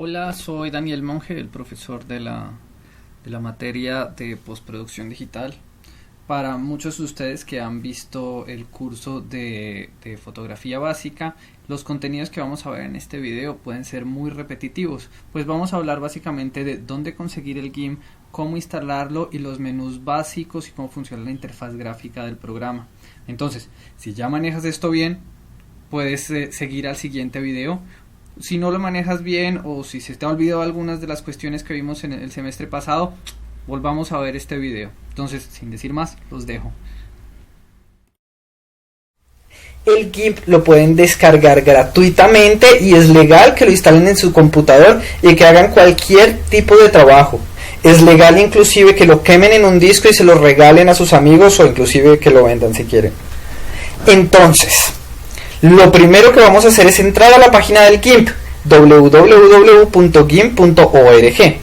Hola, soy Daniel Monge, el profesor de la materia de postproducción digital. Para muchos de ustedes que han visto el curso de fotografía básica, los contenidos que vamos a ver en este video pueden ser muy repetitivos, pues vamos a hablar básicamente de dónde conseguir el GIMP, cómo instalarlo y los menús básicos y cómo funciona la interfaz gráfica del programa. Entonces, si ya manejas esto bien, puedes seguir al siguiente video. Si no lo manejas bien o si se te ha olvidado algunas de las cuestiones que vimos en el semestre pasado, volvamos a ver este video. Entonces, sin decir más, los dejo. El GIMP lo pueden descargar gratuitamente y es legal que lo instalen en su computador y que hagan cualquier tipo de trabajo. Es legal inclusive que lo quemen en un disco y se lo regalen a sus amigos o inclusive que lo vendan si quieren. Entonces, lo primero que vamos a hacer es entrar a la página del GIMP, www.gimp.org.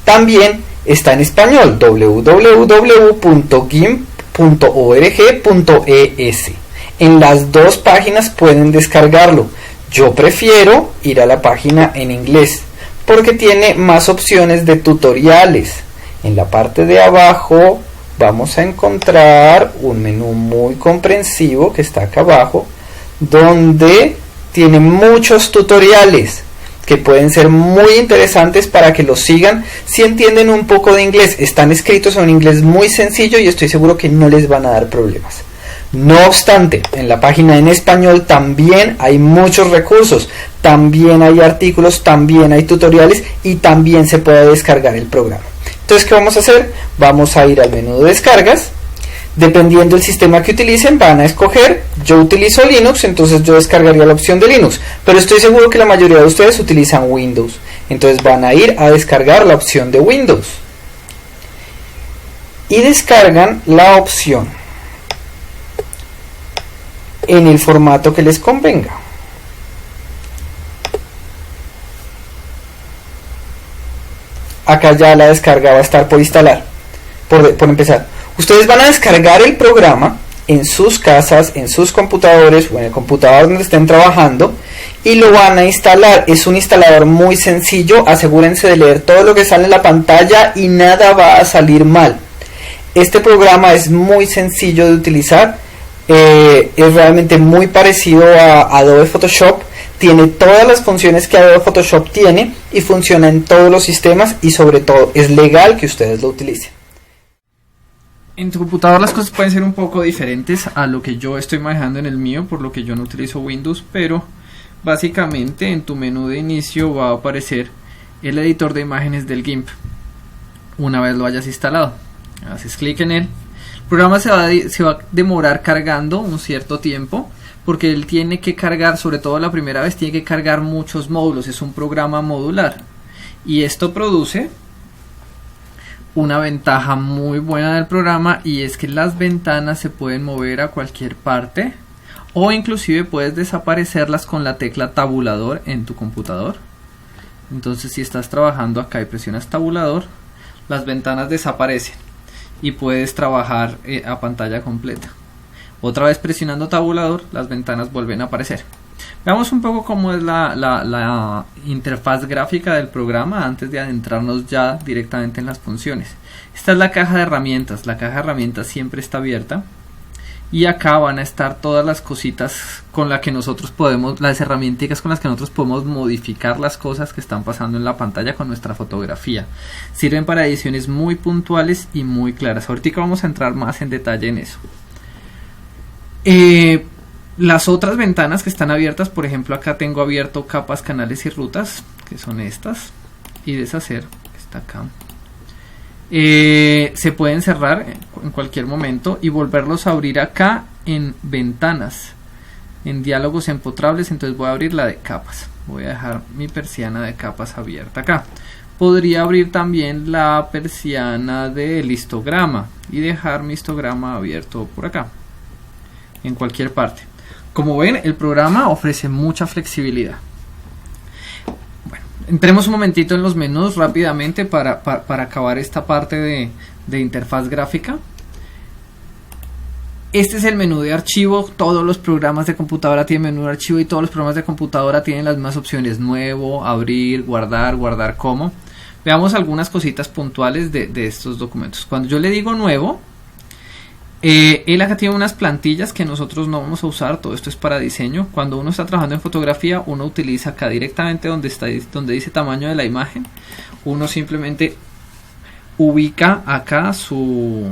También está en español, www.gimp.org.es. En las dos páginas pueden descargarlo. Yo prefiero ir a la página en inglés porque tiene más opciones de tutoriales. En la parte de abajo vamos a encontrar un menú muy comprensivo que está acá abajo, donde tiene muchos tutoriales que pueden ser muy interesantes para que los sigan si entienden un poco de inglés. Están escritos en un inglés muy sencillo y estoy seguro que no les van a dar problemas. No obstante, en la página en español también hay muchos recursos, también hay artículos, también hay tutoriales y también se puede descargar el programa. Entonces, ¿qué vamos a hacer? Vamos a ir al menú de descargas. Dependiendo del sistema que utilicen, van a escoger. Yo utilizo Linux, entonces yo descargaría la opción de Linux, pero estoy seguro que la mayoría de ustedes utilizan Windows, entonces van a ir a descargar la opción de Windows y descargan la opción en el formato que les convenga. Acá ya la descarga va a estar por instalar, por empezar. Ustedes van a descargar el programa en sus casas, en sus computadores o en el computador donde estén trabajando y lo van a instalar. Es un instalador muy sencillo, asegúrense de leer todo lo que sale en la pantalla y nada va a salir mal. Este programa es muy sencillo de utilizar, es realmente muy parecido a Adobe Photoshop, tiene todas las funciones que Adobe Photoshop tiene y funciona en todos los sistemas y sobre todo es legal que ustedes lo utilicen. En tu computador las cosas pueden ser un poco diferentes a lo que yo estoy manejando en el mío, por lo que yo no utilizo Windows, pero básicamente en tu menú de inicio va a aparecer el editor de imágenes del GIMP. Una vez lo hayas instalado, haces clic en él. El programa se va a demorar cargando un cierto tiempo, porque él tiene que cargar, sobre todo la primera vez, tiene que cargar muchos módulos. Es un programa modular y esto produce una ventaja muy buena del programa, y es que las ventanas se pueden mover a cualquier parte o inclusive puedes desaparecerlas con la tecla tabulador en tu computador. Entonces, si estás trabajando acá y presionas tabulador, las ventanas desaparecen y puedes trabajar a pantalla completa. Otra vez presionando tabulador, las ventanas vuelven a aparecer. Veamos un poco cómo es la interfaz gráfica del programa antes de adentrarnos ya directamente en las funciones. Esta es la caja de herramientas. La caja de herramientas siempre está abierta y acá van a estar todas las cositas con las que nosotros podemos, las herramientas con las que nosotros podemos modificar las cosas que están pasando en la pantalla con nuestra fotografía. Sirven para ediciones muy puntuales y muy claras. Ahorita vamos a entrar más en detalle en eso. Las otras ventanas que están abiertas, por ejemplo, acá tengo abierto capas, canales y rutas, que son estas, y deshacer, que está acá. Se pueden cerrar en cualquier momento y volverlos a abrir acá en ventanas, en diálogos empotrables. Entonces voy a abrir la de capas, voy a dejar mi persiana de capas abierta acá. Podría abrir también la persiana del histograma y dejar mi histograma abierto por acá, en cualquier parte. Como ven, el programa ofrece mucha flexibilidad. Bueno, entremos un momentito en los menús rápidamente para acabar esta parte de interfaz gráfica. Este es el menú de archivo. Todos los programas de computadora tienen menú de archivo y todos los programas de computadora tienen las mismas opciones: nuevo, abrir, guardar, guardar como. Veamos algunas cositas puntuales de estos documentos. Cuando yo le digo nuevo, él acá tiene unas plantillas que nosotros no vamos a usar. Todo esto es para diseño. Cuando uno está trabajando en fotografía, uno utiliza acá directamente donde dice tamaño de la imagen, uno simplemente ubica acá su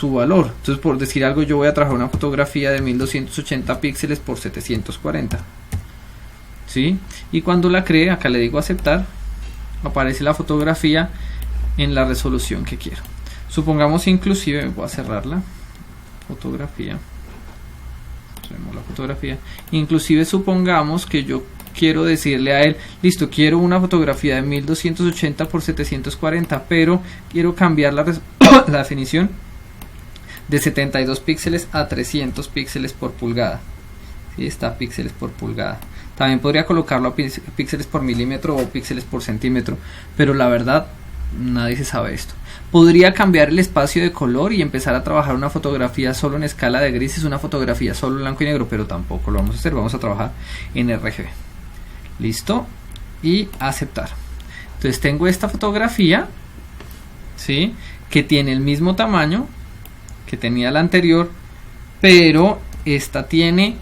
valor. Entonces, por decir algo, yo voy a trabajar una fotografía de 1280 píxeles por 740, ¿sí? Y cuando la cree, acá le digo aceptar, aparece la fotografía en la resolución que quiero. Supongamos, inclusive, voy a cerrarla, fotografía, cerremos la fotografía, inclusive supongamos que yo quiero decirle a él, listo, quiero una fotografía de 1280 por 740, pero quiero cambiar la definición de 72 píxeles a 300 píxeles por pulgada. ¿Sí? Está píxeles por pulgada. También podría colocarlo a píxeles por milímetro o píxeles por centímetro, pero la verdad nadie se sabe esto. Podría cambiar el espacio de color y empezar a trabajar una fotografía solo en escala de grises, una fotografía solo en blanco y negro, pero tampoco lo vamos a hacer. Vamos a trabajar en RGB. Listo, y aceptar. Entonces tengo esta fotografía, ¿sí?, que tiene el mismo tamaño que tenía la anterior, pero esta tiene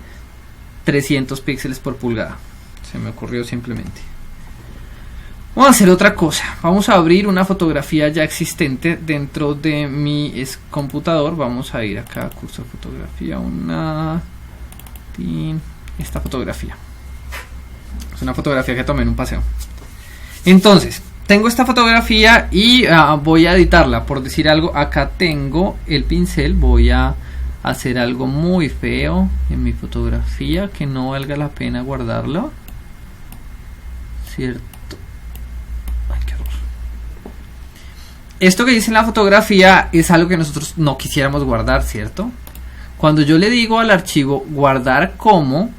300 píxeles por pulgada. Se me ocurrió simplemente. Vamos a hacer otra cosa. Vamos a abrir una fotografía ya existente dentro de mi computador. Vamos a ir acá a curso de fotografía, esta fotografía. Es una fotografía que tomé en un paseo. Entonces, tengo esta fotografía y voy a editarla. Por decir algo, acá tengo el pincel. Voy a hacer algo muy feo en mi fotografía que no valga la pena guardarlo. ¿Cierto? Ay, qué horror. Esto que dice en la fotografía es algo que nosotros no quisiéramos guardar, ¿cierto? Cuando yo le digo al archivo guardar como,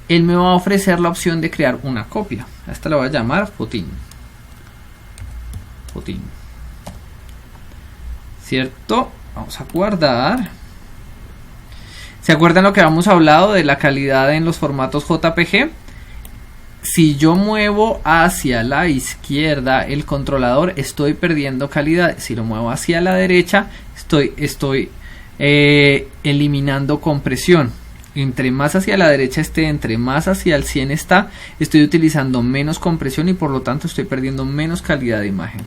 él me va a ofrecer la opción de crear una copia. A esta la voy a llamar fotín. ¿Cierto? Vamos a guardar. ¿Se acuerdan lo que habíamos hablado de la calidad en los formatos JPG? Si yo muevo hacia la izquierda el controlador, estoy perdiendo calidad. Si lo muevo hacia la derecha, estoy eliminando compresión. Entre más hacia la derecha esté, entre más hacia el 100 está, estoy utilizando menos compresión y por lo tanto estoy perdiendo menos calidad de imagen.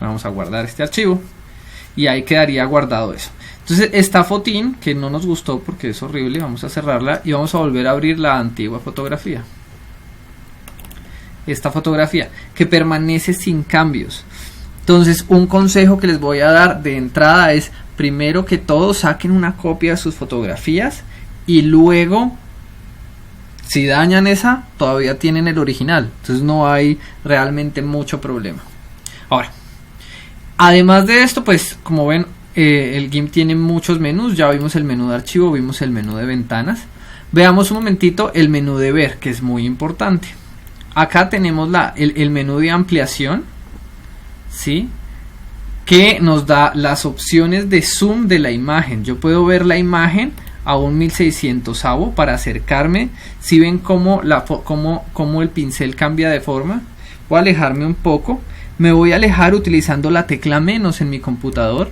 Vamos a guardar este archivo y ahí quedaría guardado eso. Entonces esta fotín que no nos gustó porque es horrible, vamos a cerrarla y vamos a volver a abrir la antigua fotografía. Esta fotografía que permanece sin cambios. Entonces un consejo que les voy a dar de entrada es: primero que todo saquen una copia de sus fotografías y luego, si dañan esa, todavía tienen el original. Entonces no hay realmente mucho problema. Ahora, además de esto, pues como ven, el GIMP tiene muchos menús. Ya vimos el menú de archivo, vimos el menú de ventanas. Veamos un momentito el menú de ver, que es muy importante. Acá tenemos el menú de ampliación, ¿sí?, que nos da las opciones de zoom de la imagen. Yo puedo ver la imagen a un 1600avo para acercarme. Si ven cómo el pincel cambia de forma. Voy a alejarme un poco. Me voy a alejar utilizando la tecla menos en mi computador.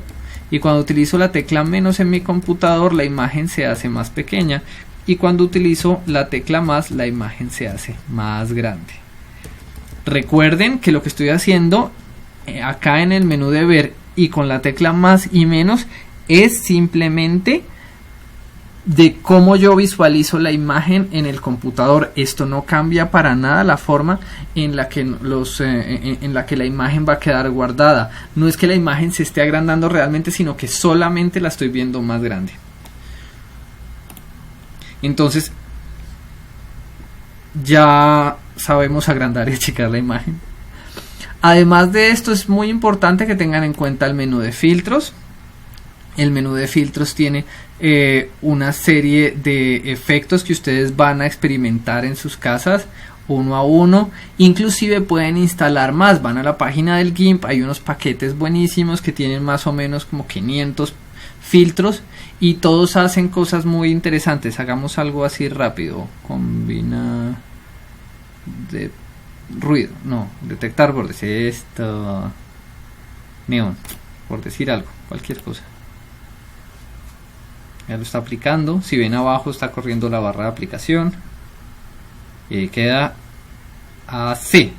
Y cuando utilizo la tecla menos en mi computador, la imagen se hace más pequeña. Y cuando utilizo la tecla más, la imagen se hace más grande. Recuerden que lo que estoy haciendo acá en el menú de ver y con la tecla más y menos es simplemente de cómo yo visualizo la imagen en el computador. Esto no cambia para nada la forma en la que en la que la imagen va a quedar guardada. No es que la imagen se esté agrandando realmente, sino que solamente la estoy viendo más grande. Entonces ya sabemos agrandar y achicar la imagen. Además de esto, es muy importante que tengan en cuenta el menú de filtros. El menú de filtros tiene una serie de efectos que ustedes van a experimentar en sus casas uno a uno. Inclusive pueden instalar más. Van a la página del GIMP, hay unos paquetes buenísimos que tienen más o menos como 500 filtros y todos hacen cosas muy interesantes. Hagamos algo así rápido. Combina de ruido, no, detectar bordes, esto, neón, por decir algo, cualquier cosa. Ya lo está aplicando. Si ven abajo está corriendo la barra de aplicación y queda así,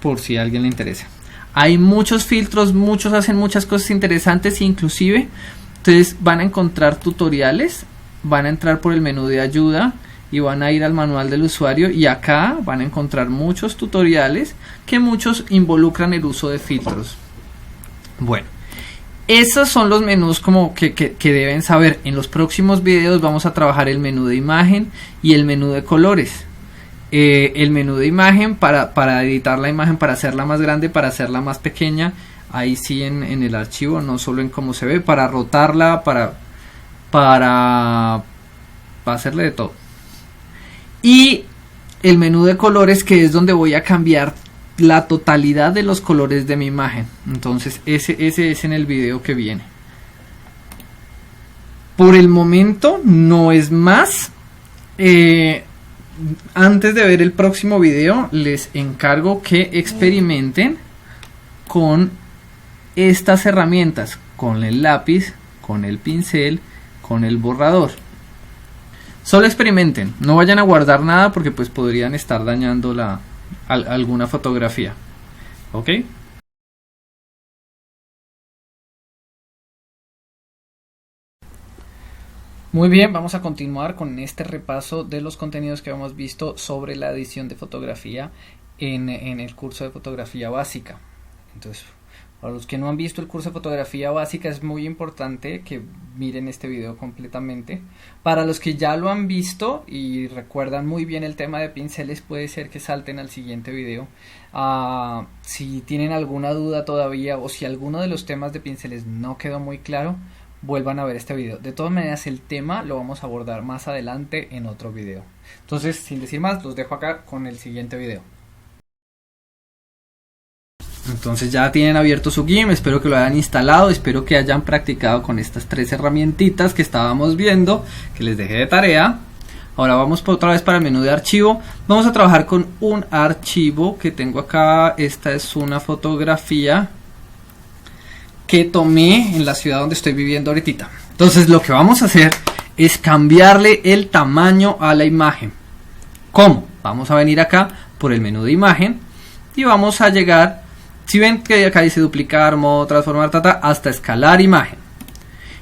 por si a alguien le interesa. Hay muchos filtros, muchos hacen muchas cosas interesantes, inclusive ustedes van a encontrar tutoriales, van a entrar por el menú de ayuda y van a ir al manual del usuario, y acá van a encontrar muchos tutoriales que muchos involucran el uso de filtros. Bueno, esos son los menús como que deben saber. En los próximos videos vamos a trabajar el menú de imagen y el menú de colores. El menú de imagen para editar la imagen, para hacerla más grande, para hacerla más pequeña, ahí sí en el archivo, no solo en cómo se ve, para rotarla, para hacerle de todo. Y el menú de colores, que es donde voy a cambiar la totalidad de los colores de mi imagen. Entonces ese es en el video que viene. Por el momento no es más. Antes de ver el próximo video, les encargo que experimenten con estas herramientas, con el lápiz, con el pincel, con el borrador. Solo experimenten, no vayan a guardar nada porque pues podrían estar dañando alguna fotografía. ¿Ok? Muy bien, vamos a continuar con este repaso de los contenidos que hemos visto sobre la edición de fotografía en el curso de fotografía básica. Entonces, para los que no han visto el curso de fotografía básica, es muy importante que miren este video completamente. Para los que ya lo han visto y recuerdan muy bien el tema de pinceles, puede ser que salten al siguiente video. Si tienen alguna duda todavía, o si alguno de los temas de pinceles no quedó muy claro, vuelvan a ver este video. De todas maneras, el tema lo vamos a abordar más adelante en otro video. Entonces, sin decir más, los dejo acá con el siguiente video. Entonces ya tienen abierto su GIMP, espero que lo hayan instalado, espero que hayan practicado con estas tres herramientitas que estábamos viendo, que les dejé de tarea. Ahora vamos otra vez para el menú de archivo. Vamos a trabajar con un archivo que tengo acá. Esta es una fotografía que tomé en la ciudad donde estoy viviendo ahorita. Entonces lo que vamos a hacer es cambiarle el tamaño a la imagen. ¿Cómo? Vamos a venir acá por el menú de imagen y vamos a llegar, si ven que acá dice duplicar, modo, transformar, hasta escalar imagen.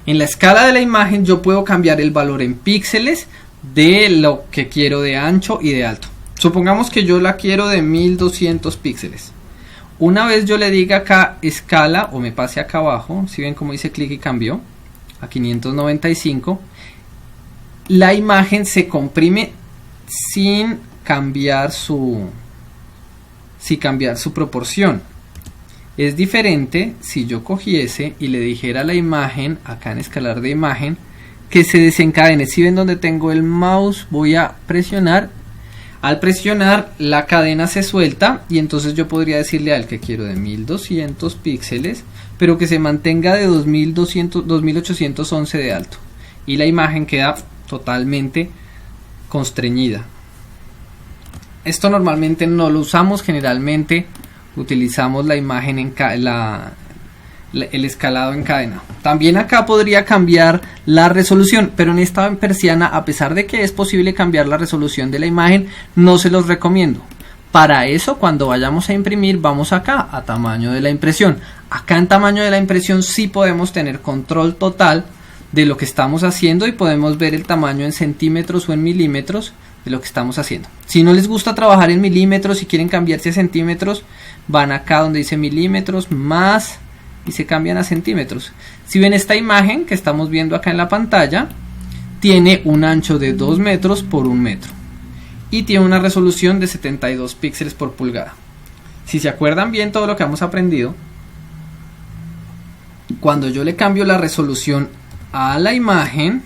En la escala de la imagen yo puedo cambiar el valor en píxeles de lo que quiero de ancho y de alto. Supongamos que yo la quiero de 1200 píxeles. Una vez yo le diga acá escala, o me pase acá abajo, si ven como dice clic y cambió a 595, la imagen se comprime sin cambiar su proporción. Es diferente si yo cogiese y le dijera a la imagen, acá en escalar de imagen, que se desencadene. Si ven donde tengo el mouse, voy a presionar. Al presionar, la cadena se suelta y entonces yo podría decirle al que quiero de 1200 píxeles, pero que se mantenga de 2811 de alto. Y la imagen queda totalmente constreñida. Esto normalmente no lo usamos, generalmente utilizamos la imagen en el escalado en cadena. También acá podría cambiar la resolución, pero en esta persiana, a pesar de que es posible cambiar la resolución de la imagen, no se los recomiendo. Para eso, cuando vayamos a imprimir, vamos acá a tamaño de la impresión. Acá en tamaño de la impresión sí podemos tener control total de lo que estamos haciendo y podemos ver el tamaño en centímetros o en milímetros de lo que estamos haciendo. Si no les gusta trabajar en milímetros y quieren cambiarse a centímetros, van acá donde dice milímetros más y se cambian a centímetros. Si ven esta imagen que estamos viendo acá en la pantalla, tiene un ancho de 2 metros por 1 metro y tiene una resolución de 72 píxeles por pulgada. Si se acuerdan bien todo lo que hemos aprendido, cuando yo le cambio la resolución a la imagen,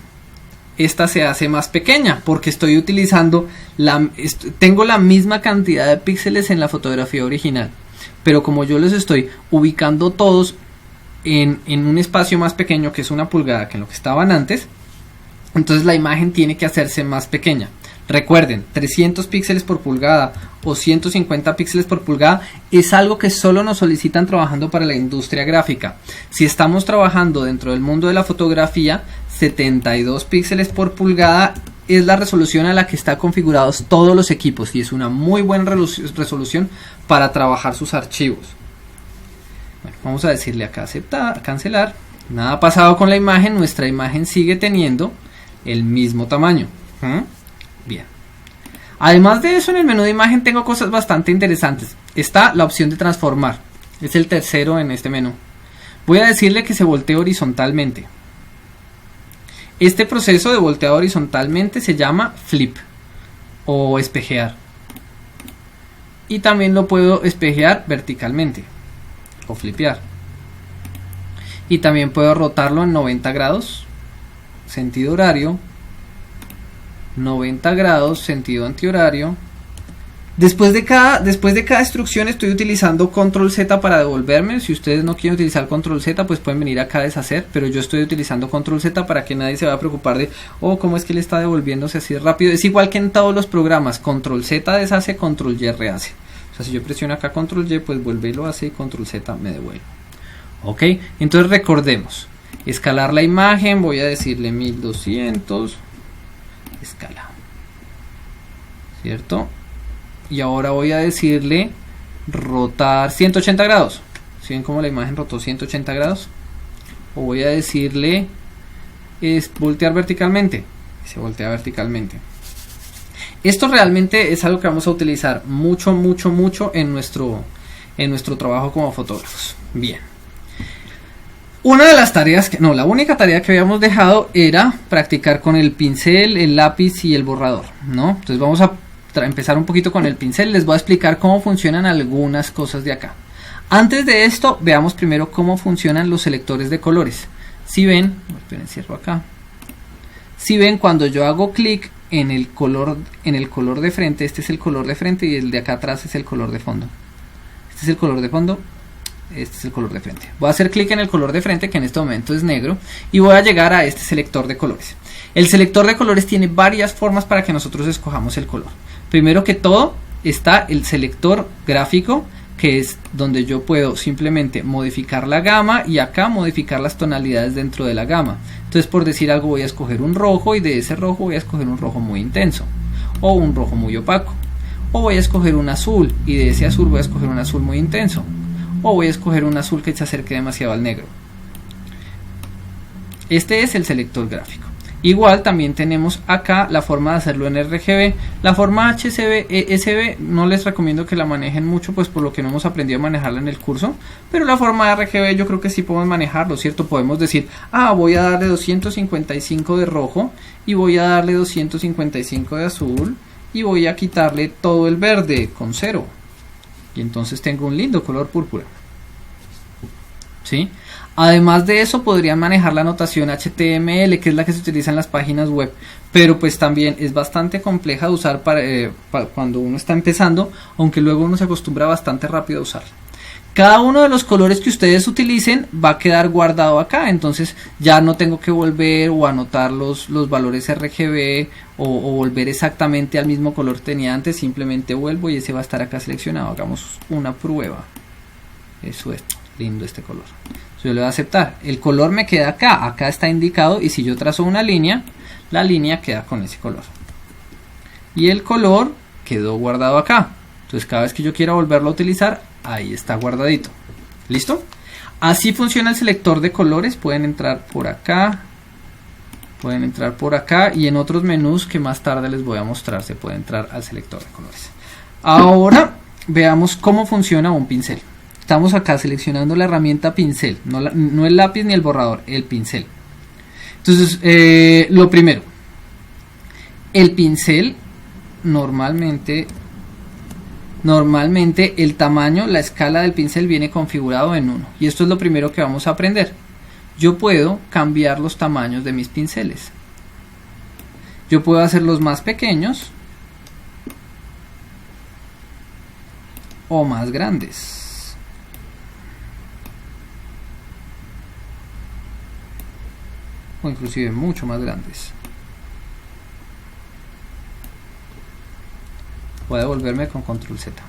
esta se hace más pequeña porque estoy utilizando tengo la misma cantidad de píxeles en la fotografía original, pero como yo los estoy ubicando todos en un espacio más pequeño, que es 1 pulgada, que en lo que estaban antes, entonces la imagen tiene que hacerse más pequeña. Recuerden, 300 píxeles por pulgada o 150 píxeles por pulgada es algo que solo nos solicitan trabajando para la industria gráfica. Si estamos trabajando dentro del mundo de la fotografía, 72 píxeles por pulgada es la resolución a la que están configurados todos los equipos y es una muy buena resolución para trabajar sus archivos. Bueno, vamos a decirle acá aceptar, cancelar. Nada ha pasado con la imagen, nuestra imagen sigue teniendo el mismo tamaño. Bien. Además de eso, en el menú de imagen tengo cosas bastante interesantes. Está la opción de transformar. Es el tercero en este menú. Voy a decirle que se voltee horizontalmente. Este proceso de volteado horizontalmente se llama flip o espejear. Y también lo puedo espejear verticalmente o flipear. Y también puedo rotarlo en 90 grados, sentido horario, 90 grados, sentido antihorario. Después de cada instrucción estoy utilizando control Z para devolverme. Si ustedes no quieren utilizar control Z, pues pueden venir acá a deshacer, pero yo estoy utilizando control Z para que nadie se vaya a preocupar de cómo es que le está devolviéndose así rápido. Es igual que en todos los programas, control Z deshace, control Y rehace. O sea, si yo presiono acá control Y, pues vuelve y lo hace, y control Z me devuelve. Ok, entonces recordemos, escalar la imagen, voy a decirle 1200, escala, ¿cierto? Y ahora voy a decirle rotar 180 grados. ¿Sí ven cómo la imagen rotó 180 grados? O voy a decirle voltear verticalmente. Se voltea verticalmente. Esto realmente es algo que vamos a utilizar mucho en nuestro trabajo como fotógrafos. Bien. Una de las tareas, la única tarea que habíamos dejado era practicar con el pincel, el lápiz y el borrador, ¿no? Entonces vamos a empezar un poquito con el pincel. Les voy a explicar cómo funcionan algunas cosas de acá. Antes de esto, veamos primero cómo funcionan los selectores de colores. Si ven, esperen, cierro acá. Si ven, cuando yo hago clic en el color de frente, este es el color de frente y el de acá atrás es el color de fondo. Este es el color de fondo, este es el color de frente. Voy a hacer clic en el color de frente, que en este momento es negro, y voy a llegar a este selector de colores. El selector de colores tiene varias formas para que nosotros escojamos el color. Primero que todo está el selector gráfico, que es donde yo puedo simplemente modificar la gama y acá modificar las tonalidades dentro de la gama. Entonces, por decir algo, voy a escoger un rojo y de ese rojo voy a escoger un rojo muy intenso o un rojo muy opaco, o voy a escoger un azul y de ese azul voy a escoger un azul muy intenso, o voy a escoger un azul que se acerque demasiado al negro. Este es el selector gráfico. Igual también tenemos acá la forma de hacerlo en RGB. La forma HCB, ESB no les recomiendo que la manejen mucho, pues por lo que no hemos aprendido a manejarla en el curso. Pero la forma de RGB yo creo que sí podemos manejarlo, ¿cierto? Podemos decir, voy a darle 255 de rojo y voy a darle 255 de azul y voy a quitarle todo el verde con 0. Y entonces tengo un lindo color púrpura. ¿Sí? Además de eso, podrían manejar la notación HTML, que es la que se utiliza en las páginas web, pero pues también es bastante compleja de usar para cuando uno está empezando, aunque luego uno se acostumbra bastante rápido a usarla. Cada uno de los colores que ustedes utilicen va a quedar guardado acá, entonces ya no tengo que volver o anotar los valores RGB o volver exactamente al mismo color que tenía antes, simplemente vuelvo y ese va a estar acá seleccionado. Hagamos una prueba. Eso es lindo este color. Yo le voy a aceptar. El color me queda acá está indicado, y si yo trazo una línea, la línea queda con ese color. Y el color quedó guardado acá. Entonces cada vez que yo quiera volverlo a utilizar, ahí está guardadito. ¿Listo? Así funciona el selector de colores. Pueden entrar por acá. Pueden entrar por acá. Y en otros menús que más tarde les voy a mostrar, se puede entrar al selector de colores. Ahora veamos cómo funciona un pincel. Estamos acá seleccionando la herramienta pincel, no el lápiz ni el borrador, el pincel. Entonces, lo primero, el pincel normalmente el tamaño, la escala del pincel viene configurado en 1. Y esto es lo primero que vamos a aprender. Yo puedo cambiar los tamaños de mis pinceles. Yo puedo hacerlos más pequeños o más grandes. o inclusive mucho más grandes. Voy a devolverme con control Z.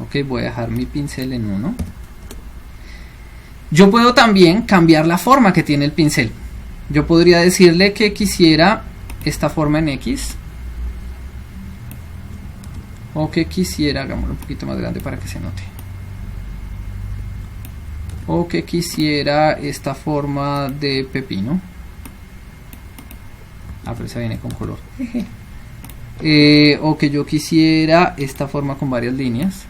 Ok, voy a dejar mi pincel en 1. Yo puedo también cambiar la forma que tiene el pincel. Yo podría decirle que quisiera esta forma en X, o que quisiera, hagámoslo un poquito más grande para que se note, o que quisiera esta forma de pepino. Pero esa viene con color. O que yo quisiera esta forma con varias líneas.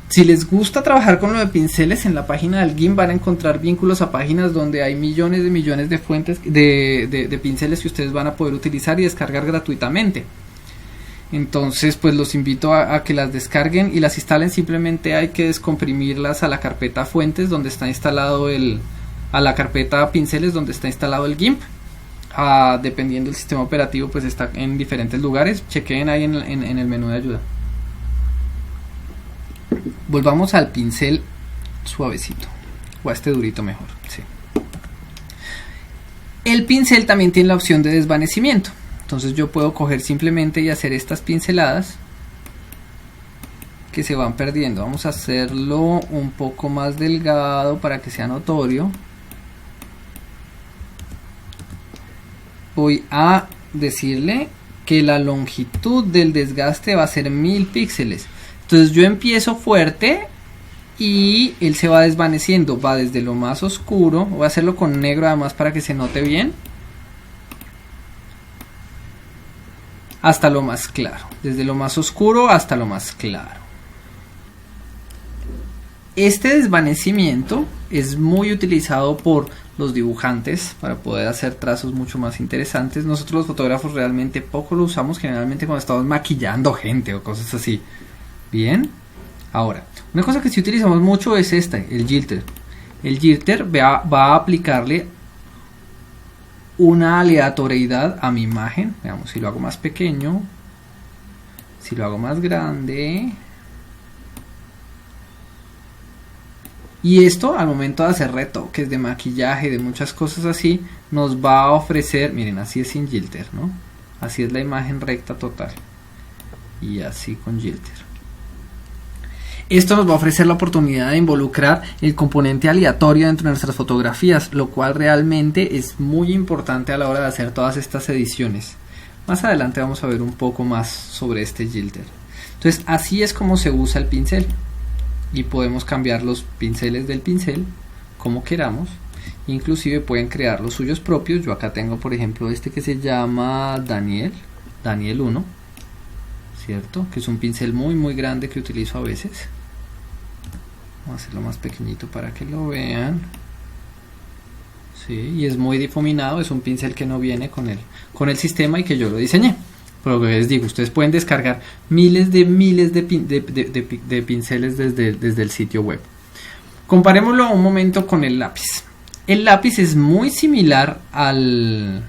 Si les gusta trabajar con lo de pinceles, en la página del GIMP van a encontrar vínculos a páginas donde hay millones de fuentes de pinceles que ustedes van a poder utilizar y descargar gratuitamente. Entonces pues los invito a que las descarguen y las instalen. Simplemente hay que descomprimirlas a la carpeta fuentes donde está instalado a la carpeta pinceles donde está instalado el GIMP. Dependiendo del sistema operativo pues está en diferentes lugares. Chequen ahí en el menú de ayuda. Volvamos al pincel suavecito, o a este durito mejor, sí. El pincel también tiene la opción de desvanecimiento. Entonces yo puedo coger simplemente y hacer estas pinceladas que se van perdiendo. Vamos a hacerlo un poco más delgado para que sea notorio. Voy a decirle que la longitud del desgaste va a ser 1000 píxeles. Entonces yo empiezo fuerte y él se va desvaneciendo, va desde lo más oscuro, voy a hacerlo con negro además para que se note bien, hasta lo más claro, desde lo más oscuro hasta lo más claro. Este desvanecimiento es muy utilizado por los dibujantes para poder hacer trazos mucho más interesantes. Nosotros los fotógrafos realmente poco lo usamos, generalmente cuando estamos maquillando gente o cosas así. Bien, ahora, una cosa que sí utilizamos mucho es esta, el jitter. El jitter va a aplicarle una aleatoriedad a mi imagen. Veamos si lo hago más pequeño, si lo hago más grande. Y esto al momento de hacer retoques de maquillaje, de muchas cosas así, nos va a ofrecer, miren, así es sin jitter, ¿no? Así es la imagen recta total. Y así con jitter. Esto nos va a ofrecer la oportunidad de involucrar el componente aleatorio dentro de nuestras fotografías, lo cual realmente es muy importante a la hora de hacer todas estas ediciones. Más adelante vamos a ver un poco más sobre este jitter. Entonces así es como se usa el pincel. Y podemos cambiar los pinceles del pincel como queramos. Inclusive pueden crear los suyos propios. Yo acá tengo por ejemplo este que se llama Daniel 1, ¿cierto? Que es un pincel muy grande que utilizo a veces. Vamos a hacerlo más pequeñito para que lo vean. Sí, y es muy difuminado, es un pincel que no viene con el sistema y que yo lo diseñé. Pero que les digo, ustedes pueden descargar miles de pinceles desde el sitio web. Comparémoslo un momento con el lápiz. El lápiz es muy similar al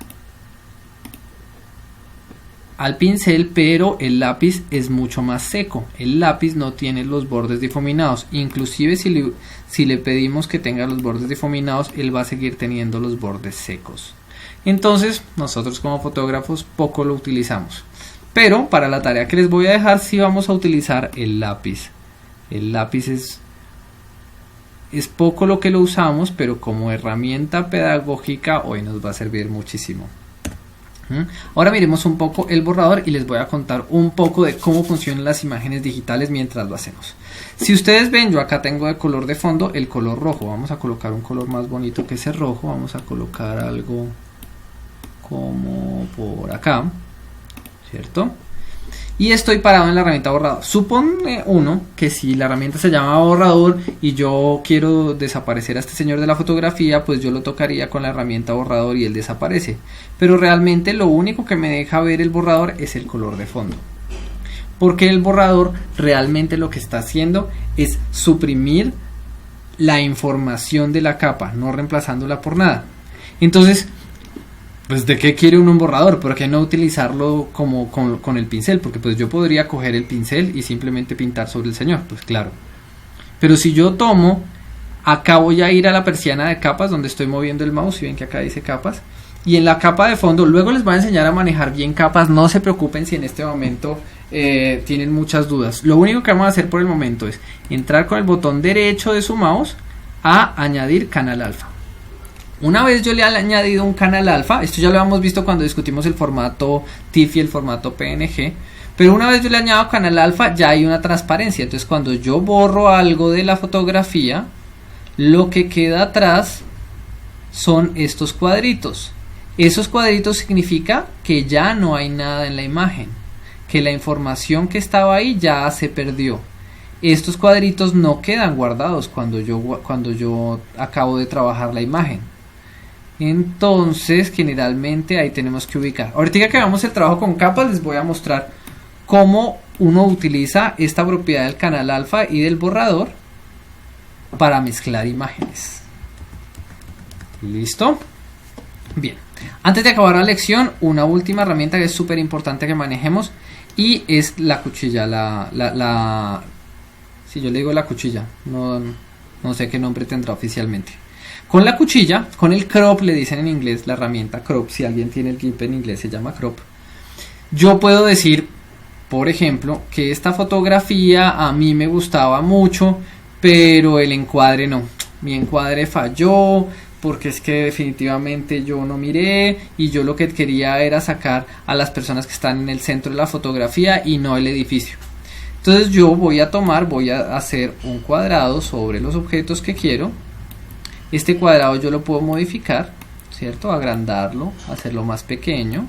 pincel, pero el lápiz es mucho más seco. El lápiz no tiene los bordes difuminados. Inclusive si le pedimos que tenga los bordes difuminados, él va a seguir teniendo los bordes secos. Entonces nosotros como fotógrafos poco lo utilizamos. Pero para la tarea que les voy a dejar sí vamos a utilizar el lápiz. El lápiz es poco lo que lo usamos, pero como herramienta pedagógica hoy nos va a servir muchísimo. Ahora miremos un poco el borrador y les voy a contar un poco de cómo funcionan las imágenes digitales mientras lo hacemos. Si ustedes ven, yo acá tengo de color de fondo el color rojo. Vamos a colocar un color más bonito que ese rojo. Vamos a colocar algo como por acá, ¿cierto? Y estoy parado en la herramienta borrador. Supone uno que si la herramienta se llama borrador y yo quiero desaparecer a este señor de la fotografía, pues yo lo tocaría con la herramienta borrador y él desaparece. Pero realmente lo único que me deja ver el borrador es el color de fondo. Porque el borrador realmente lo que está haciendo es suprimir la información de la capa, no reemplazándola por nada. Entonces, pues ¿de qué quiere uno un borrador? ¿Por qué no utilizarlo como con el pincel? Porque pues yo podría coger el pincel y simplemente pintar sobre el señor, pues claro. Pero si yo tomo Acá voy a ir a la persiana de capas donde estoy moviendo el mouse, y ven que acá dice capas. Y en la capa de fondo, luego les voy a enseñar a manejar bien capas, no se preocupen si en este momento tienen muchas dudas. Lo único que vamos a hacer por el momento es entrar con el botón derecho de su mouse a añadir canal alfa. Una vez yo le haya añadido un canal alfa, esto ya lo hemos visto cuando discutimos el formato TIFF y el formato PNG, pero una vez yo le añado canal alfa ya hay una transparencia. Entonces cuando yo borro algo de la fotografía, lo que queda atrás son estos cuadritos. Esos cuadritos significa que ya no hay nada en la imagen, que la información que estaba ahí ya se perdió. Estos cuadritos no quedan guardados cuando yo acabo de trabajar la imagen. Entonces generalmente ahí tenemos que ubicar. Ahorita que hagamos el trabajo con capas les voy a mostrar cómo uno utiliza esta propiedad del canal alfa y del borrador para mezclar imágenes. ¿Listo? Bien. Antes de acabar la lección, una última herramienta que es súper importante que manejemos, y es la cuchilla. Si yo le digo la cuchilla, no sé qué nombre tendrá oficialmente. Con la cuchilla, con el crop, le dicen en inglés, la herramienta crop, si alguien tiene el GIMP en inglés se llama crop. Yo puedo decir, por ejemplo, que esta fotografía a mí me gustaba mucho, pero el encuadre no. Mi encuadre falló, porque es que definitivamente yo no miré y yo lo que quería era sacar a las personas que están en el centro de la fotografía y no el edificio. Entonces yo voy a hacer un cuadrado sobre los objetos que quiero. Este cuadrado yo lo puedo modificar, ¿cierto? Agrandarlo, hacerlo más pequeño,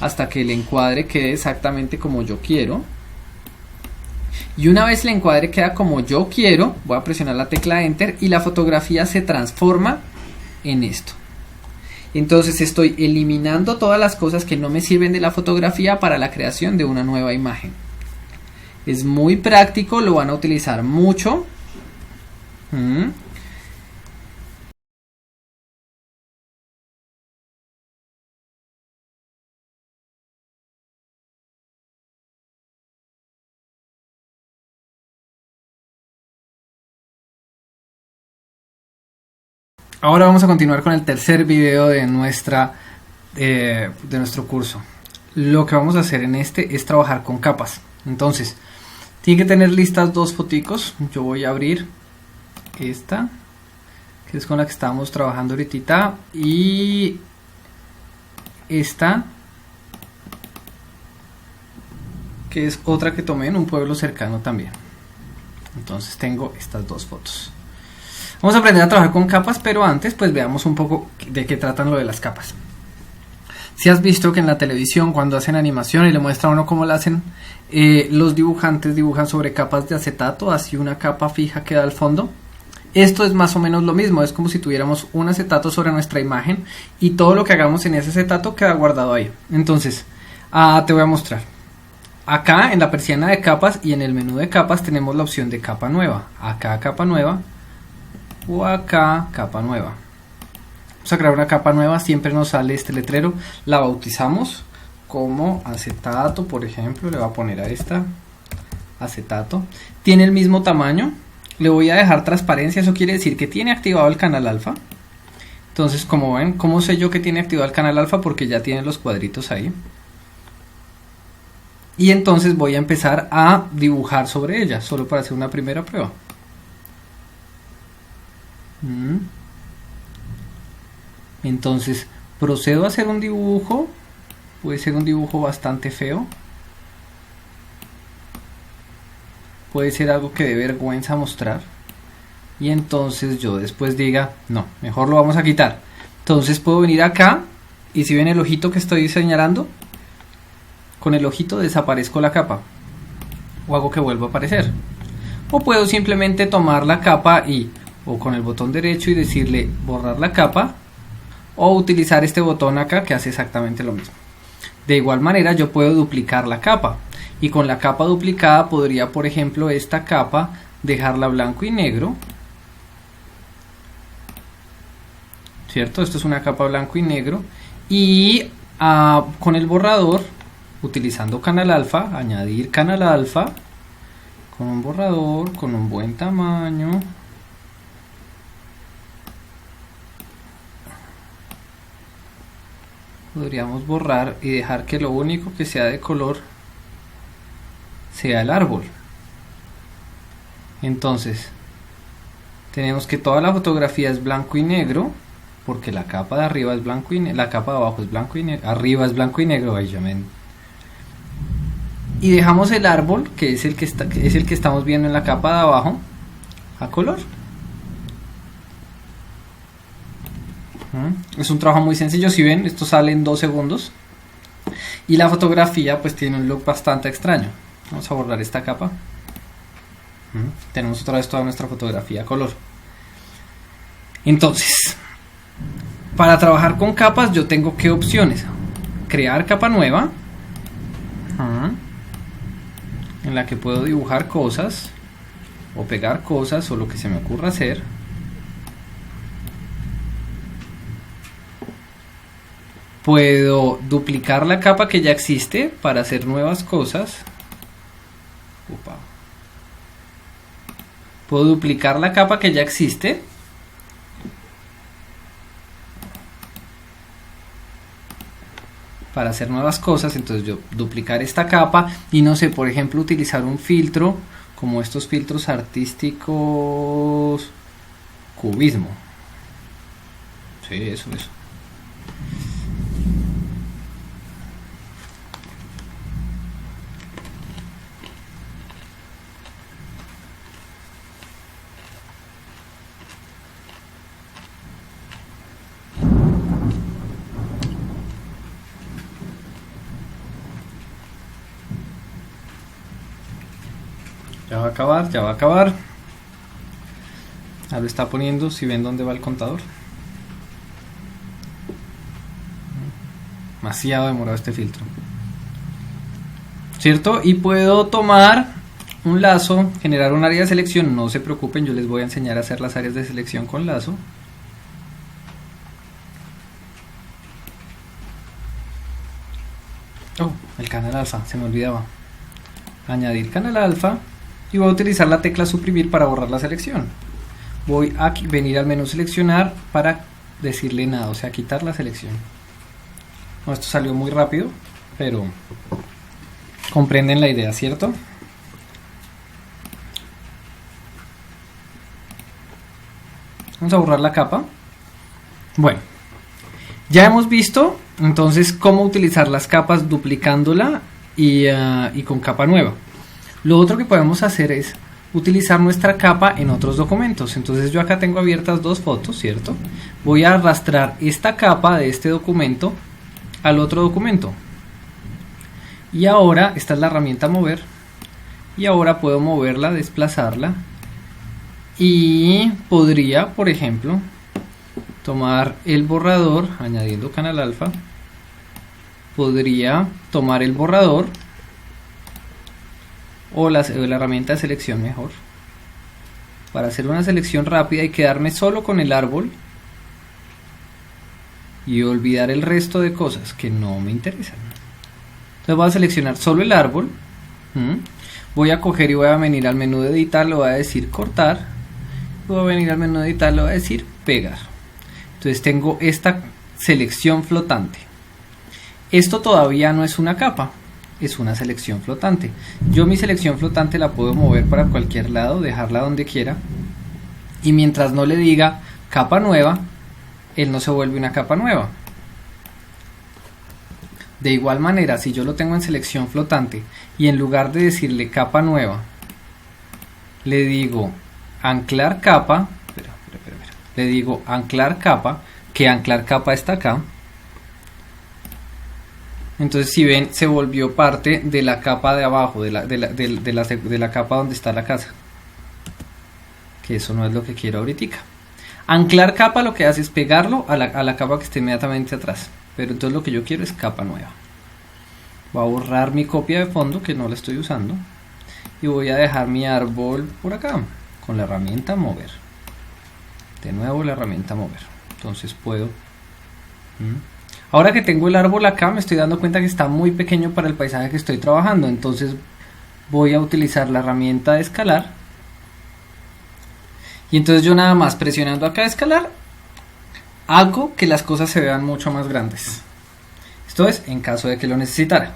hasta que el encuadre quede exactamente como yo quiero. Y una vez el encuadre queda como yo quiero, voy a presionar la tecla Enter y la fotografía se transforma en esto. Entonces estoy eliminando todas las cosas que no me sirven de la fotografía para la creación de una nueva imagen. Es muy práctico, lo van a utilizar mucho. Ahora vamos a continuar con el tercer video de nuestro curso. Lo que vamos a hacer en este es trabajar con capas. Entonces, tiene que tener listas dos foticos. Yo voy a abrir esta, que es con la que estábamos trabajando ahorita, y esta, que es otra que tomé en un pueblo cercano también. Entonces tengo estas dos fotos. Vamos a aprender a trabajar con capas, pero antes pues veamos un poco de qué tratan lo de las capas. Si has visto que en la televisión cuando hacen animación y le muestran a uno cómo la hacen, los dibujantes dibujan sobre capas de acetato, así una capa fija queda al fondo. Esto es más o menos lo mismo, es como si tuviéramos un acetato sobre nuestra imagen y todo lo que hagamos en ese acetato queda guardado ahí. Entonces, te voy a mostrar. Acá en la persiana de capas y en el menú de capas tenemos la opción de capa nueva. Acá capa nueva. O acá capa nueva. Vamos a crear una capa nueva, siempre nos sale este letrero, la bautizamos como acetato, por ejemplo, le voy a poner a esta acetato, tiene el mismo tamaño, le voy a dejar transparencia, eso quiere decir que tiene activado el canal alfa. Entonces, como ven, ¿cómo sé yo que tiene activado el canal alfa? Porque ya tiene los cuadritos ahí. Y entonces voy a empezar a dibujar sobre ella, solo para hacer una primera prueba. Entonces procedo a hacer un dibujo, puede ser un dibujo bastante feo, puede ser algo que dé vergüenza mostrar, y entonces yo después diga, no, mejor lo vamos a quitar. Entonces puedo venir acá y si ven el ojito que estoy señalando, con el ojito desaparezco la capa o hago que vuelva a aparecer, o puedo simplemente tomar la capa o con el botón derecho y decirle borrar la capa, o utilizar este botón acá que hace exactamente lo mismo. De igual manera yo puedo duplicar la capa, y con la capa duplicada podría, por ejemplo, esta capa dejarla blanco y negro, ¿cierto? Esto es una capa blanco y negro, y con el borrador, utilizando canal alfa, añadir canal alfa con un borrador con un buen tamaño. podríamos borrar y dejar que lo único que sea de color sea el árbol. Entonces tenemos que toda la fotografía es blanco y negro, porque la capa de arriba es blanco y la capa de abajo es blanco y negro, arriba es blanco y negro. Ahí ya y dejamos el árbol, que es el que estamos viendo en la capa de abajo, a color. Es un trabajo muy sencillo. Si ven, esto sale en 2 segundos y la fotografía pues tiene un look bastante extraño. Vamos a borrar esta capa. Tenemos otra vez toda nuestra fotografía a color. Entonces, para trabajar con capas yo tengo ¿qué opciones? Crear capa nueva, en la que puedo dibujar cosas o pegar cosas o lo que se me ocurra hacer. Puedo duplicar la capa que ya existe para hacer nuevas cosas. Puedo duplicar la capa que ya existe para hacer nuevas cosas. Entonces yo duplicar esta capa y no sé, por ejemplo, utilizar un filtro como estos filtros artísticos cubismo. Sí, eso. Ya va a acabar. Ahora lo está poniendo, si ven dónde va el contador. Demasiado demorado este filtro, ¿cierto? Y puedo tomar un lazo, generar un área de selección. No se preocupen, yo les voy a enseñar a hacer las áreas de selección con lazo. Oh, el canal alfa, se me olvidaba. Añadir canal alfa. Y voy a utilizar la tecla suprimir para borrar la selección. Voy a venir al menú seleccionar para decirle nada, o sea, quitar la selección. No, esto salió muy rápido, pero comprenden la idea, ¿cierto? Vamos a borrar la capa. Bueno, ya hemos visto entonces cómo utilizar las capas duplicándola y con capa nueva. Lo otro que podemos hacer es utilizar nuestra capa en otros documentos. Entonces yo acá tengo abiertas 2 fotos, ¿cierto? Voy a arrastrar esta capa de este documento al otro documento. Y ahora, esta es la herramienta mover. Y ahora puedo moverla, desplazarla. Y podría, por ejemplo, tomar el borrador, añadiendo canal alfa. Podría tomar el borrador o la herramienta de selección mejor para hacer una selección rápida y quedarme solo con el árbol y olvidar el resto de cosas que no me interesan. Entonces voy a seleccionar solo el árbol, voy a coger y voy a venir al menú de editar, le voy a decir cortar, voy a venir al menú de editar, le voy a decir pegar. Entonces tengo esta selección flotante. Esto todavía no es una capa, es una selección flotante. Yo mi selección flotante la puedo mover para cualquier lado, dejarla donde quiera, y mientras no le diga capa nueva, él no se vuelve una capa nueva. De igual manera, si yo lo tengo en selección flotante y en lugar de decirle capa nueva, le digo anclar capa, le digo anclar capa, que anclar capa está acá. Entonces si ven, se volvió parte de la capa de abajo, de la capa donde está la casa. Que eso no es lo que quiero ahorita. Anclar capa lo que hace es pegarlo a la capa que está inmediatamente atrás. Pero entonces lo que yo quiero es capa nueva. Voy a borrar mi copia de fondo que no la estoy usando. Y voy a dejar mi árbol por acá, con la herramienta mover. De nuevo la herramienta mover. Entonces puedo... Ahora que tengo el árbol acá, me estoy dando cuenta que está muy pequeño para el paisaje que estoy trabajando. Entonces voy a utilizar la herramienta de escalar. Y entonces yo nada más presionando acá escalar, hago que las cosas se vean mucho más grandes. Esto es en caso de que lo necesitara.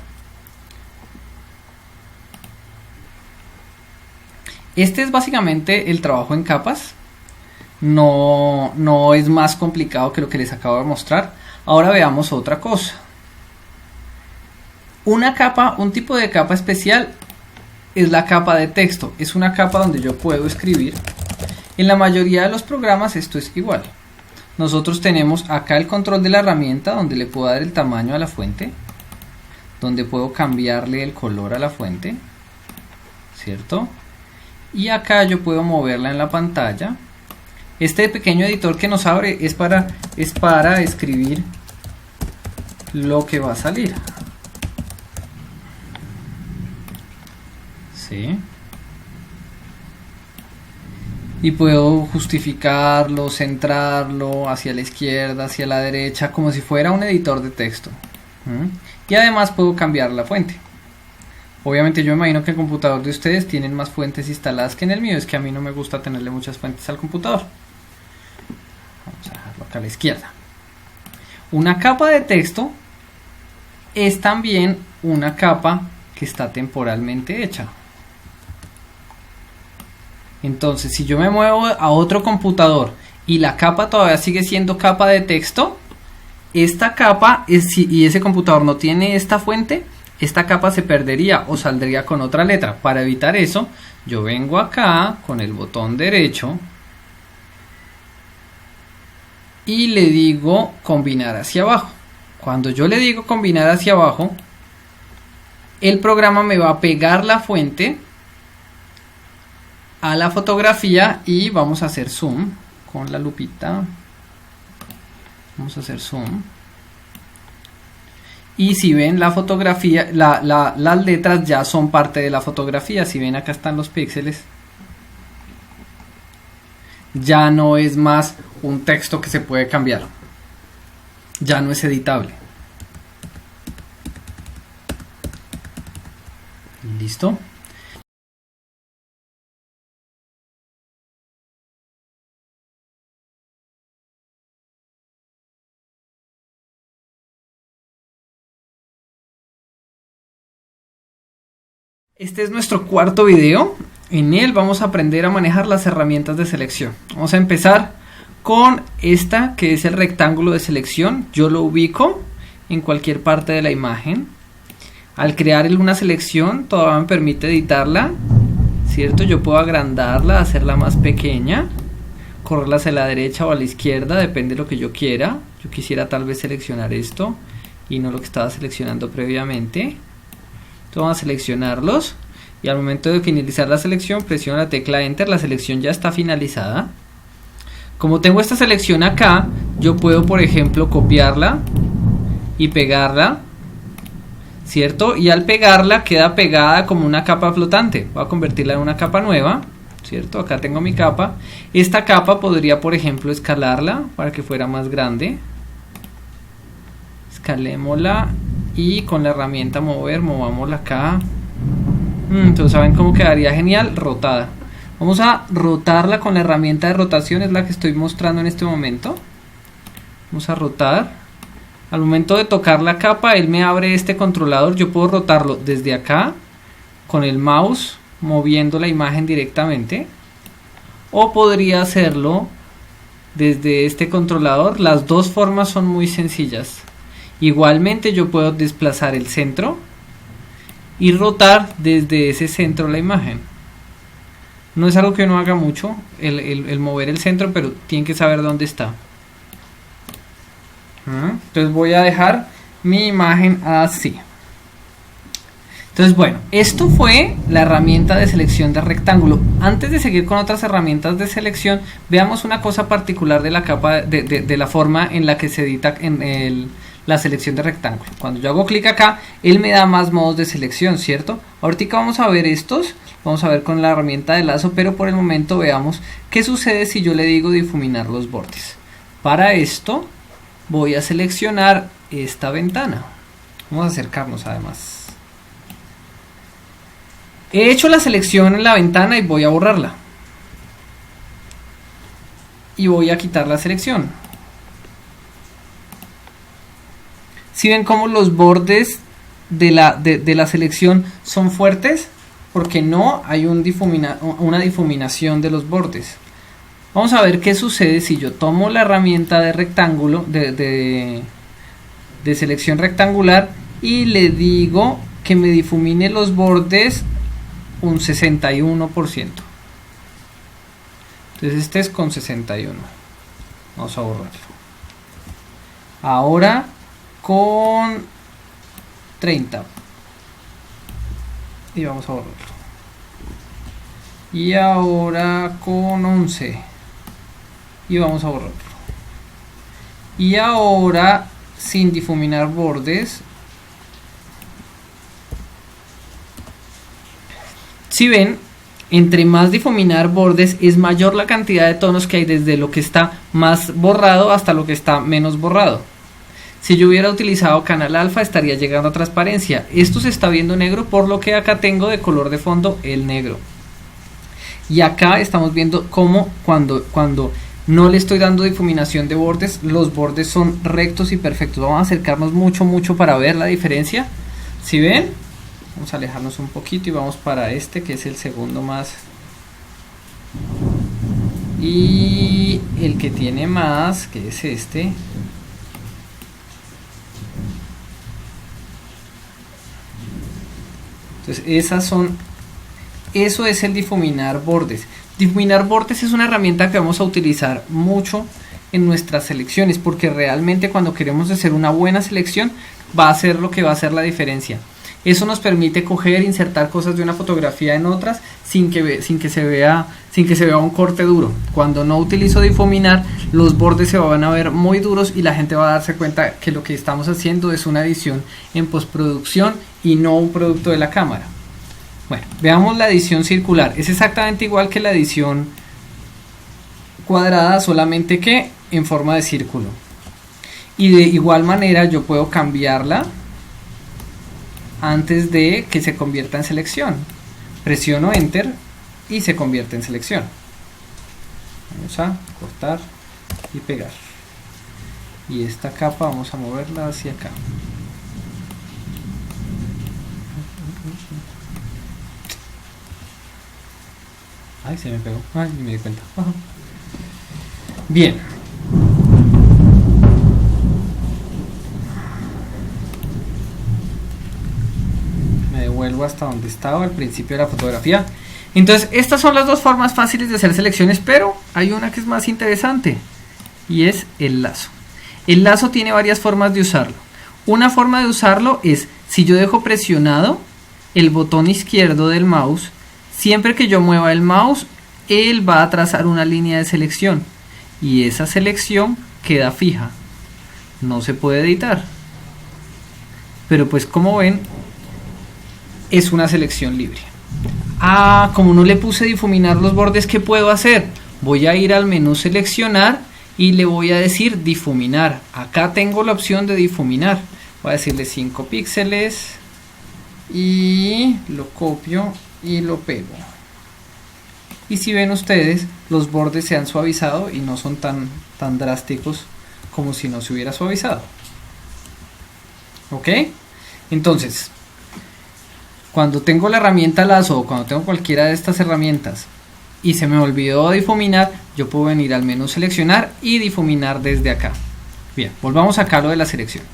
Este es básicamente el trabajo en capas. No es más complicado que lo que les acabo de mostrar. Ahora veamos otra cosa. Una capa, un tipo de capa especial es la capa de texto. Es una capa donde yo puedo escribir. En la mayoría de los programas esto es igual. Nosotros tenemos acá el control de la herramienta, donde le puedo dar el tamaño a la fuente, donde puedo cambiarle el color a la fuente, ¿cierto? Y acá yo puedo moverla en la pantalla. Este pequeño editor que nos abre es para escribir lo que va a salir. ¿Sí? Y puedo justificarlo, centrarlo hacia la izquierda, hacia la derecha, como si fuera un editor de texto. Y además puedo cambiar la fuente. Obviamente yo me imagino que el computador de ustedes tienen más fuentes instaladas que en el mío. Es que a mí no me gusta tenerle muchas fuentes al computador. Vamos a dejarlo acá a la izquierda. Una capa de texto es también una capa que está temporalmente hecha. Entonces, si yo me muevo a otro computador y la capa todavía sigue siendo capa de texto, esta capa, y ese computador no tiene esta fuente, esta capa se perdería o saldría con otra letra. Para evitar eso, yo vengo acá con el botón derecho y le digo combinar hacia abajo. Cuando yo le digo combinar hacia abajo, el programa me va a pegar la fuente a la fotografía y vamos a hacer zoom con la lupita. Vamos a hacer zoom. Y si ven la fotografía, las letras ya son parte de la fotografía. Si ven, acá están los píxeles. Ya no es más un texto que se puede cambiar. Ya no es editable. ¿Listo? Este es nuestro cuarto video. En él vamos a aprender a manejar las herramientas de selección. Vamos a empezar con esta, que es el rectángulo de selección. Yo lo ubico en cualquier parte de la imagen. Al crear una selección, todavía me permite editarla, ¿cierto? Yo puedo agrandarla, hacerla más pequeña, correrla hacia la derecha o a la izquierda, depende de lo que yo quiera. Yo quisiera tal vez seleccionar esto y no lo que estaba seleccionando previamente. Vamos a seleccionarlos y al momento de finalizar la selección presiono la tecla Enter. La selección ya está finalizada. Como tengo esta selección acá, yo puedo, por ejemplo, copiarla y pegarla, ¿cierto? Y al pegarla queda pegada como una capa flotante. Voy a convertirla en una capa nueva, ¿cierto? Acá tengo mi capa. Esta capa podría, por ejemplo, escalarla para que fuera más grande. Escalémosla. Y con la herramienta mover, movámosla acá. Entonces, ¿saben cómo quedaría genial? Rotada. Vamos a rotarla con la herramienta de rotación, es la que estoy mostrando en este momento. Vamos a rotar. Al momento de tocar la capa, él me abre este controlador. Yo puedo rotarlo desde acá, con el mouse, moviendo la imagen directamente. O podría hacerlo desde este controlador. Las dos formas son muy sencillas. Igualmente yo puedo desplazar el centro y rotar desde ese centro la imagen. No es algo que uno haga mucho, el mover el centro, pero tienen que saber dónde está. Entonces voy a dejar mi imagen así. Entonces, bueno, esto fue la herramienta de selección de rectángulo. Antes de seguir con otras herramientas de selección, veamos una cosa particular de la capa, de la forma en la que se edita la selección de rectángulo. Cuando yo hago clic acá, él me da más modos de selección, ¿cierto? Ahorita vamos a ver estos, vamos a ver con la herramienta de lazo, pero por el momento veamos qué sucede si yo le digo difuminar los bordes. Para esto voy a seleccionar esta ventana. Vamos a acercarnos además. He hecho la selección en la ventana y voy a borrarla. Y voy a quitar la selección. ¿Sí ven cómo los bordes de la selección son fuertes? Porque no hay una difuminación de los bordes. Vamos a ver qué sucede si yo tomo la herramienta de rectángulo, de selección rectangular, y le digo que me difumine los bordes un 61%. Entonces este es con 61. Vamos a borrarlo. Ahora con 30. Y vamos a borrarlo. Y ahora con 11. Y vamos a borrarlo. Y ahora sin difuminar bordes. Si ven, entre más difuminar bordes es mayor la cantidad de tonos que hay desde lo que está más borrado hasta lo que está menos borrado. Si yo hubiera utilizado canal alfa estaría llegando a transparencia. Esto se está viendo negro, por lo que acá tengo de color de fondo el negro. Y acá estamos viendo cómo cuando no le estoy dando difuminación de bordes, los bordes son rectos y perfectos. Vamos a acercarnos mucho para ver la diferencia. ¿Sí ven? Vamos a alejarnos un poquito y vamos para este, que es el segundo más. Y el que tiene más, que es este. Entonces eso es el difuminar bordes. Difuminar bordes es una herramienta que vamos a utilizar mucho en nuestras selecciones, porque realmente cuando queremos hacer una buena selección va a ser lo que va a hacer la diferencia. Eso nos permite coger, insertar cosas de una fotografía en otras sin que se vea un corte duro. Cuando no utilizo difuminar, los bordes se van a ver muy duros y la gente va a darse cuenta que lo que estamos haciendo es una edición en postproducción y no un producto de la cámara. Bueno, veamos la edición circular. Es exactamente igual que la edición cuadrada, solamente que en forma de círculo. Y de igual manera yo puedo cambiarla antes de que se convierta en selección. Presiono Enter y se convierte en selección. Vamos a cortar y pegar. Y esta capa vamos a moverla hacia acá. Ay, se me pegó. Ay, ni me di cuenta. Ajá. Bien. Me devuelvo hasta donde estaba al principio de la fotografía. Entonces, estas son las dos formas fáciles de hacer selecciones, pero hay una que es más interesante y es el lazo. El lazo tiene varias formas de usarlo. Una forma de usarlo es si yo dejo presionado el botón izquierdo del mouse. Siempre que yo mueva el mouse, él va a trazar una línea de selección y esa selección queda fija, no se puede editar, pero pues como ven es una selección libre. Como no le puse difuminar los bordes, ¿qué puedo hacer? Voy a ir al menú seleccionar y le voy a decir difuminar. Acá tengo la opción de difuminar, voy a decirle 5 píxeles y lo copio y lo pego. Y si ven ustedes, los bordes se han suavizado y no son tan drásticos como si no se hubiera suavizado. ¿Ok? Entonces, cuando tengo la herramienta lazo o cuando tengo cualquiera de estas herramientas y se me olvidó difuminar, yo puedo venir al menú seleccionar y difuminar desde acá. Bien, volvamos acá a lo de la selección.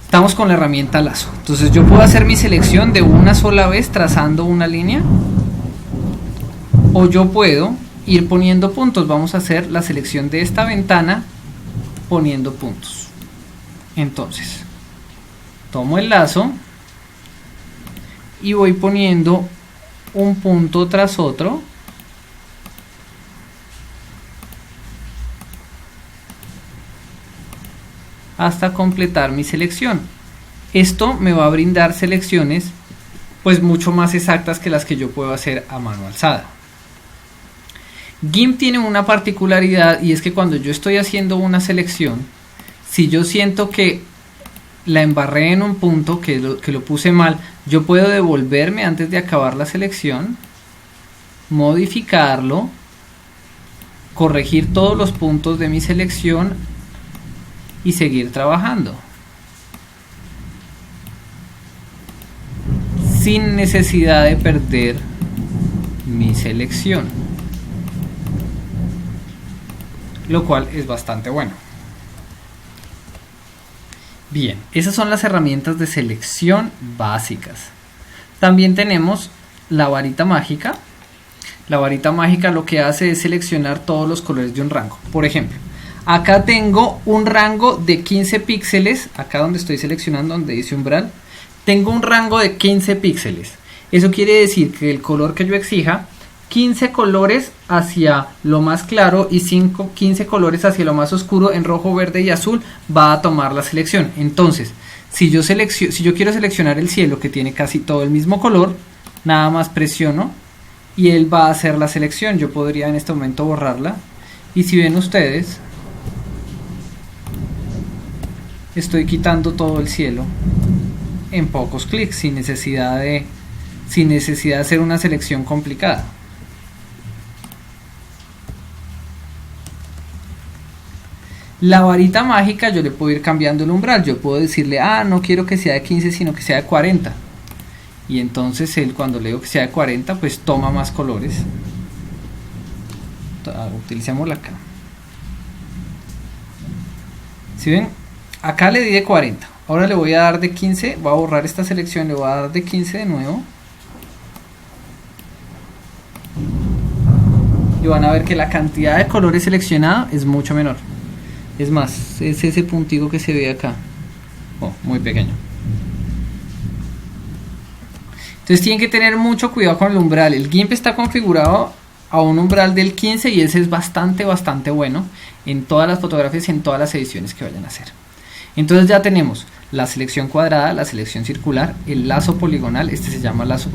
Estamos con la herramienta lazo. Entonces yo puedo hacer mi selección de una sola vez trazando una línea, o yo puedo ir poniendo puntos. Vamos a hacer la selección de esta ventana poniendo puntos. Entonces tomo el lazo y voy poniendo un punto tras otro hasta completar mi selección. Esto me va a brindar selecciones pues mucho más exactas que las que yo puedo hacer a mano alzada. GIMP tiene una particularidad y es que cuando yo estoy haciendo una selección, si yo siento que la embarré en un punto, que lo puse mal, yo puedo devolverme antes de acabar la selección, modificarlo, corregir todos los puntos de mi selección y seguir trabajando. sin necesidad de perder mi selección, lo cual es bastante bueno. Bien, esas son las herramientas de selección básicas. También tenemos la varita mágica. La varita mágica lo que hace es seleccionar todos los colores de un rango. Por ejemplo, acá tengo un rango de 15 píxeles, acá donde estoy seleccionando, donde dice umbral, tengo un rango de 15 píxeles. Eso quiere decir que el color que yo exija, 15 colores hacia lo más claro y 15 colores hacia lo más oscuro en rojo, verde y azul va a tomar la selección. Entonces, si yo quiero seleccionar el cielo, que tiene casi todo el mismo color, nada más presiono y él va a hacer la selección. Yo podría en este momento borrarla, y si ven ustedes, estoy quitando todo el cielo en pocos clics, sin necesidad de hacer una selección complicada. La varita mágica yo le puedo ir cambiando el umbral. Yo puedo decirle, no quiero que sea de 15 sino que sea de 40, y entonces él, cuando le digo que sea de 40, pues toma más colores. Utilicémosla acá. Si ven, acá le di de 40, ahora le voy a dar de 15. Voy a borrar esta selección, le voy a dar de 15 de nuevo, y van a ver que la cantidad de colores seleccionada es mucho menor. Es más, es ese puntico que se ve acá, muy pequeño. Entonces tienen que tener mucho cuidado con el umbral. El GIMP está configurado a un umbral del 15 y ese es bastante bueno en todas las fotografías y en todas las ediciones que vayan a hacer. Entonces ya tenemos la selección cuadrada, la selección circular, el lazo poligonal. Este se llama lazo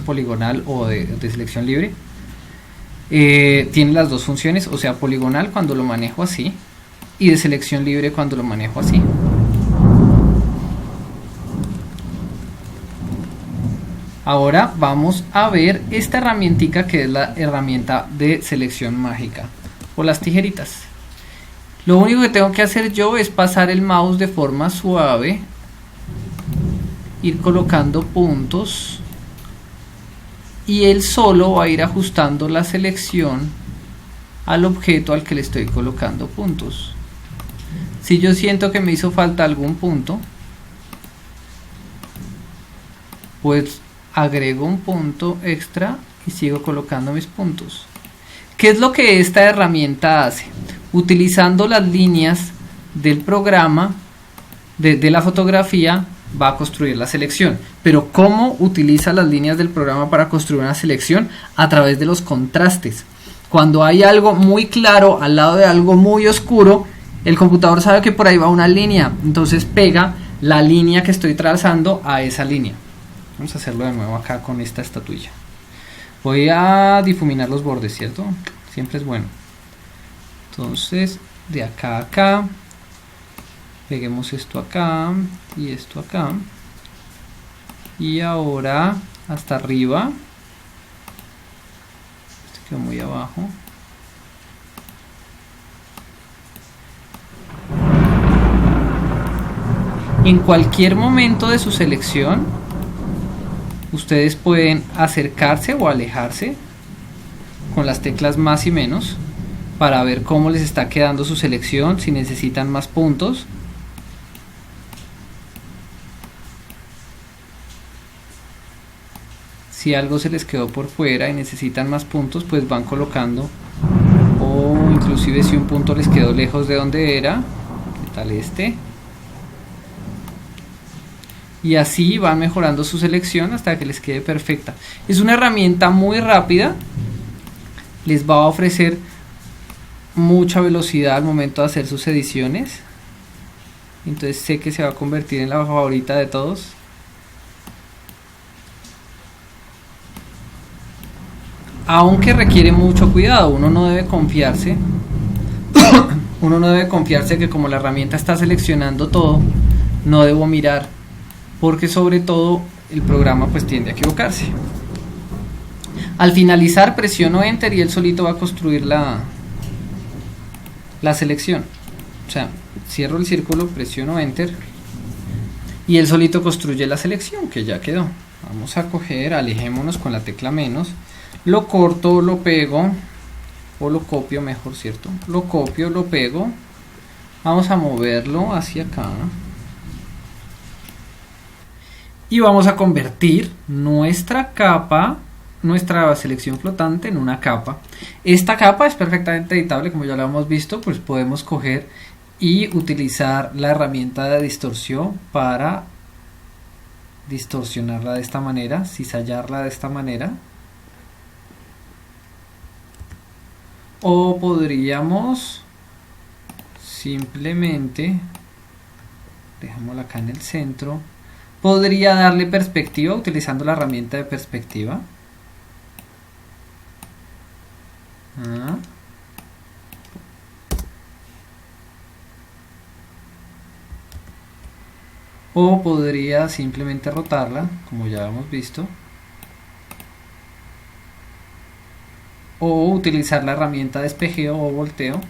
poligonal o de selección libre. Tiene las dos funciones, o sea, poligonal cuando lo manejo así, y de selección libre cuando lo manejo así. Ahora vamos a ver esta herramientica, que es la herramienta de selección mágica o las tijeritas. Lo único que tengo que hacer yo es pasar el mouse de forma suave, ir colocando puntos, y él solo va a ir ajustando la selección al objeto al que le estoy colocando puntos. Si yo siento que me hizo falta algún punto, pues agrego un punto extra y sigo colocando mis puntos. ¿Qué es lo que esta herramienta hace? Utilizando las líneas del programa de la fotografía, va a construir la selección. Pero ¿cómo utiliza las líneas del programa para construir una selección? A través de los contrastes. Cuando hay algo muy claro al lado de algo muy oscuro, el computador sabe que por ahí va una línea, entonces pega la línea que estoy trazando a esa línea. Vamos a hacerlo de nuevo acá con esta estatuilla. Voy a difuminar los bordes, ¿cierto? Siempre es bueno. Entonces, de acá a acá, peguemos esto acá y esto acá. Y ahora hasta arriba. Este quedó muy abajo. En cualquier momento de su selección, ustedes pueden acercarse o alejarse con las teclas más y menos para ver cómo les está quedando su selección, si necesitan más puntos. Si algo se les quedó por fuera y necesitan más puntos, pues van colocando, o inclusive si un punto les quedó lejos de donde era, ¿qué tal este? Y así van mejorando su selección hasta que les quede perfecta. Es una herramienta muy rápida, les va a ofrecer mucha velocidad al momento de hacer sus ediciones. Entonces sé que se va a convertir en la favorita de todos. Aunque requiere mucho cuidado, uno no debe confiarse. Uno no debe confiarse que como la herramienta está seleccionando todo, no debo mirar, porque sobre todo el programa pues tiende a equivocarse. Al finalizar presiono Enter y él solito va a construir la selección. O sea, cierro el círculo, presiono Enter y él solito construye la selección que ya quedó. Vamos a coger, alejémonos con la tecla menos, lo corto, lo pego, o lo copio mejor, ¿cierto? Lo copio, lo pego, vamos a moverlo hacia acá. Y vamos a convertir nuestra capa, nuestra selección flotante en una capa. Esta capa es perfectamente editable, como ya lo hemos visto, pues podemos coger y utilizar la herramienta de distorsión para distorsionarla de esta manera, cizallarla de esta manera. O podríamos simplemente, dejémosla acá en el centro, podría darle perspectiva utilizando la herramienta de perspectiva. O podría simplemente rotarla, como ya hemos visto. O utilizar la herramienta de espejeo o volteo.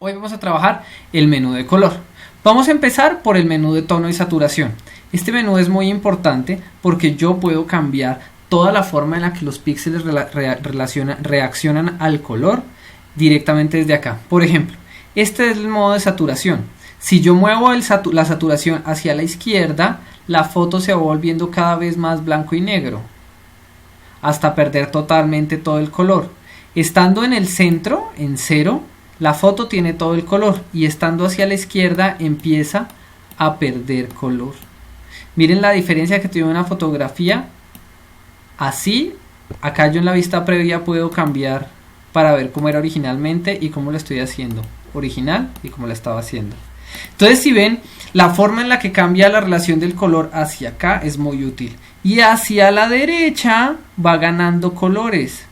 Hoy vamos a trabajar el menú de color. Vamos a empezar por el menú de tono y saturación. Este menú es muy importante porque yo puedo cambiar toda la forma en la que los píxeles reaccionan al color directamente desde acá. Por ejemplo, este es el modo de saturación. Si yo muevo la saturación hacia la izquierda, la foto se va volviendo cada vez más blanco y negro, hasta perder totalmente todo el color. Estando en el centro, en 0, la foto tiene todo el color, y estando hacia la izquierda empieza a perder color. Miren la diferencia que tiene una fotografía. Así, acá yo en la vista previa puedo cambiar para ver cómo era originalmente y cómo lo estoy haciendo original y cómo la estaba haciendo. Entonces, si ven, la forma en la que cambia la relación del color hacia acá es muy útil, y hacia la derecha va ganando colores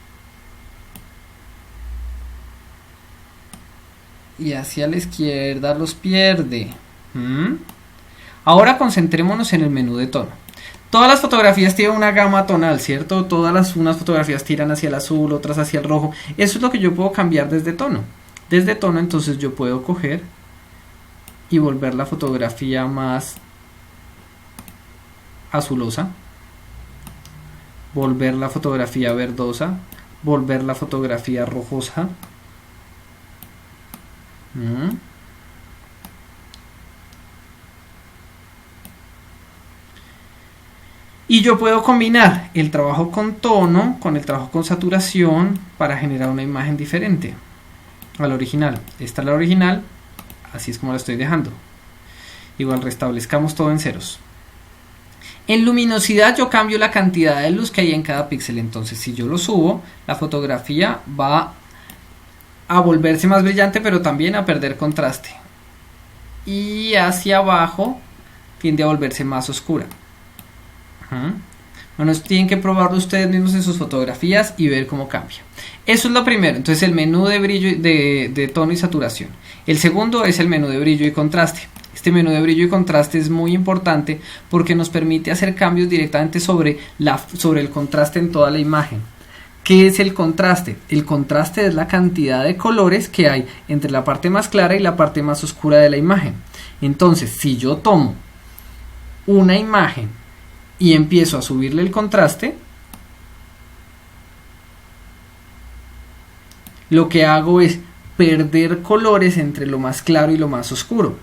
y hacia la izquierda los pierde. Ahora concentrémonos en el menú de tono. Todas las fotografías tienen una gama tonal, ¿cierto? Unas fotografías tiran hacia el azul, otras hacia el rojo. Eso es lo que yo puedo cambiar desde tono. Desde tono, entonces yo puedo coger y volver la fotografía más azulosa, volver la fotografía verdosa, volver la fotografía rojosa. Y yo puedo combinar el trabajo con tono con el trabajo con saturación para generar una imagen diferente al original. Esta es la original, así es como la estoy dejando. Igual restablezcamos todo en ceros. En luminosidad yo cambio la cantidad de luz que hay en cada píxel. Entonces, si yo lo subo, la fotografía va a volverse más brillante, pero también a perder contraste. Y hacia abajo tiende a volverse más oscura. Bueno, tienen que probarlo ustedes mismos en sus fotografías y ver cómo cambia. Eso es lo primero. Entonces, el menú de brillo, de tono y saturación. El segundo es el menú de brillo y contraste. Este menú de brillo y contraste es muy importante porque nos permite hacer cambios directamente sobre el contraste en toda la imagen. ¿Qué es el contraste? El contraste es la cantidad de colores que hay entre la parte más clara y la parte más oscura de la imagen. Entonces, si yo tomo una imagen y empiezo a subirle el contraste, lo que hago es perder colores entre lo más claro y lo más oscuro.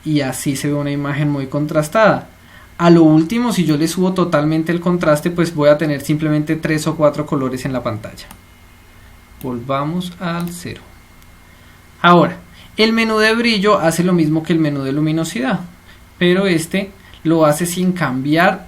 Y así se ve una imagen muy contrastada. A lo último, si yo le subo totalmente el contraste, pues voy a tener simplemente 3 o 4 colores en la pantalla. Volvamos al 0. Ahora, el menú de brillo hace lo mismo que el menú de luminosidad, pero este lo hace sin cambiar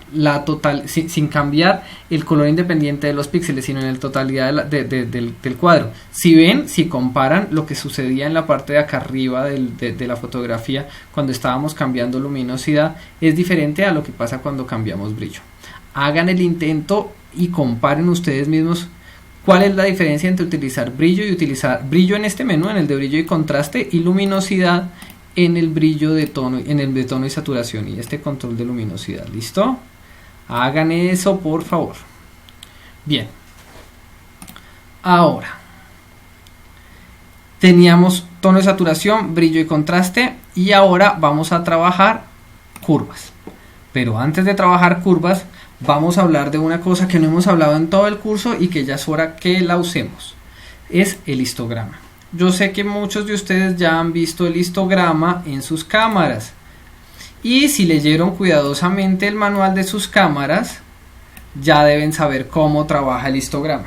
sin cambiar el color independiente de los píxeles, sino en la totalidad del cuadro. Si ven, si comparan lo que sucedía en la parte de acá arriba de la fotografía cuando estábamos cambiando luminosidad, es diferente a lo que pasa cuando cambiamos brillo. Hagan el intento y comparen ustedes mismos cuál es la diferencia entre utilizar brillo y utilizar brillo en este menú, en el de brillo y contraste, y luminosidad en el brillo de tono, en el de tono y saturación y este control de luminosidad. ¿Listo? Hagan eso, por favor. Bien. Ahora, teníamos tono de saturación, brillo y contraste, y ahora vamos a trabajar curvas. Pero antes de trabajar curvas, vamos a hablar de una cosa que no hemos hablado en todo el curso y que ya es hora que la usemos. Es el histograma. Yo sé que muchos de ustedes ya han visto el histograma en sus cámaras. Y si leyeron cuidadosamente el manual de sus cámaras, ya deben saber cómo trabaja el histograma.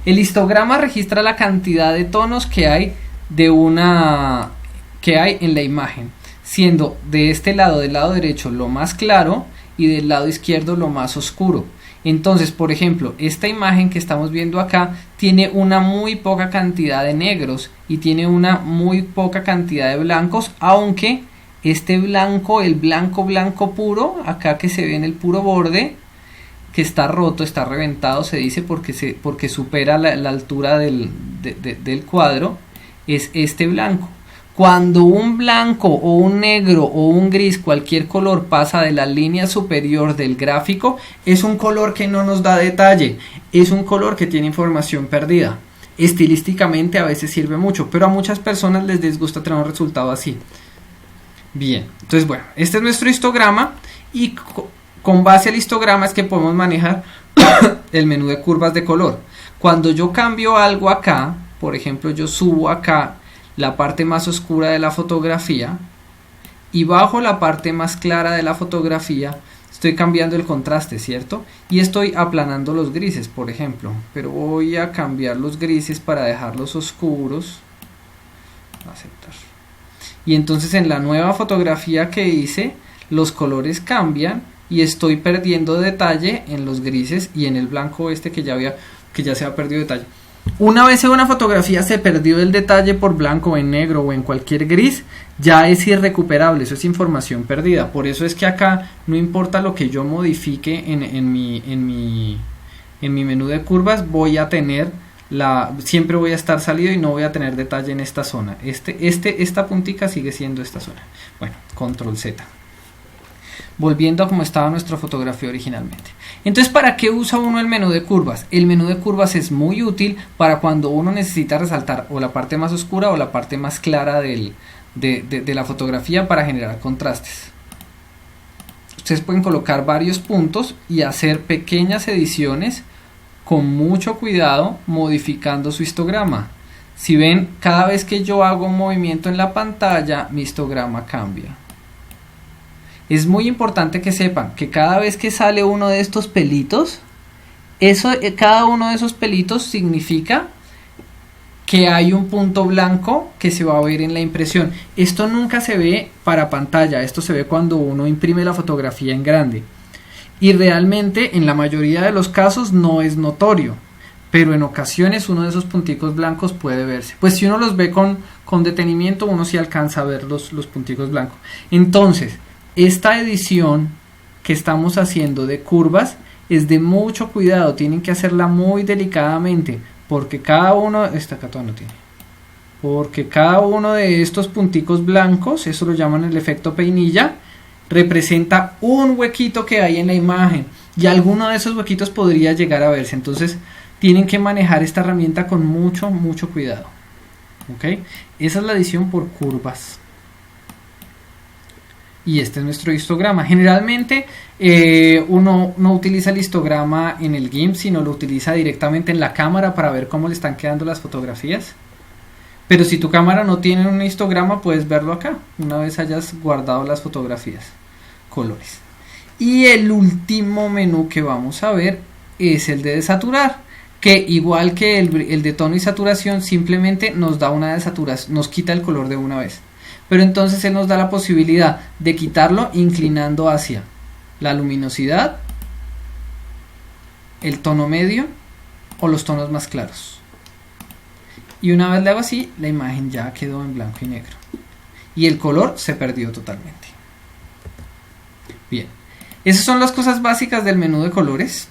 El histograma registra la cantidad de tonos que hay en la imagen, siendo de este lado, del lado derecho, lo más claro y del lado izquierdo lo más oscuro. Entonces, por ejemplo, esta imagen que estamos viendo acá tiene una muy poca cantidad de negros y tiene una muy poca cantidad de blancos, aunque este blanco, el blanco puro, acá que se ve en el puro borde, que está roto, está reventado, se dice porque supera la altura del cuadro, es este blanco. Cuando un blanco o un negro o un gris, cualquier color, pasa de la línea superior del gráfico, es un color que no nos da detalle, es un color que tiene información perdida. Estilísticamente a veces sirve mucho, pero a muchas personas les disgusta tener un resultado así. Bien, entonces bueno, este es nuestro histograma y con base al histograma es que podemos manejar el menú de curvas de color. Cuando yo cambio algo acá, por ejemplo yo subo acá la parte más oscura de la fotografía y bajo la parte más clara de la fotografía, estoy cambiando el contraste, ¿cierto? Y estoy aplanando los grises, por ejemplo, pero voy a cambiar los grises para dejarlos oscuros. Aceptar. Y entonces en la nueva fotografía que hice, los colores cambian y estoy perdiendo detalle en los grises y en el blanco este que ya se ha perdido detalle. Una vez en una fotografía se perdió el detalle por blanco o en negro o en cualquier gris, ya es irrecuperable, eso es información perdida. Por eso es que acá no importa lo que yo modifique en mi menú de curvas, siempre voy a estar salido y no voy a tener detalle en esta zona. Esta puntica sigue siendo esta zona. Bueno, control Z. Volviendo a como estaba nuestra fotografía originalmente. Entonces, ¿para qué usa uno el menú de curvas? El menú de curvas es muy útil para cuando uno necesita resaltar o la parte más oscura o la parte más clara de la fotografía para generar contrastes. Ustedes pueden colocar varios puntos y hacer pequeñas ediciones con mucho cuidado modificando su histograma. Si ven, cada vez que yo hago un movimiento en la pantalla, mi histograma cambia. Es muy importante que sepan que cada vez que sale uno de estos pelitos, cada uno de esos pelitos significa que hay un punto blanco que se va a ver en la impresión. Esto nunca se ve para pantalla, esto se ve cuando uno imprime la fotografía en grande. Y realmente en la mayoría de los casos no es notorio, pero en ocasiones uno de esos punticos blancos puede verse. Pues si uno los ve con detenimiento, uno sí alcanza a ver los punticos blancos. Entonces, esta edición que estamos haciendo de curvas es de mucho cuidado, tienen que hacerla muy delicadamente, porque cada uno de estos punticos blancos, eso lo llaman el efecto peinilla, representa un huequito que hay en la imagen y alguno de esos huequitos podría llegar a verse. Entonces tienen que manejar esta herramienta con mucho cuidado. ¿Okay? Esa es la edición por curvas. Y este es nuestro histograma. Generalmente uno no utiliza el histograma en el GIMP, sino lo utiliza directamente en la cámara para ver cómo le están quedando las fotografías. Pero si tu cámara no tiene un histograma, puedes verlo acá, una vez hayas guardado las fotografías. Colores. Y el último menú que vamos a ver es el de desaturar, que igual que el de tono y saturación, simplemente nos da una desaturación, nos quita el color de una vez. Pero entonces él nos da la posibilidad de quitarlo inclinando hacia la luminosidad, el tono medio o los tonos más claros. Y una vez le hago así, la imagen ya quedó en blanco y negro. Y el color se perdió totalmente. Bien, esas son las cosas básicas del menú de colores.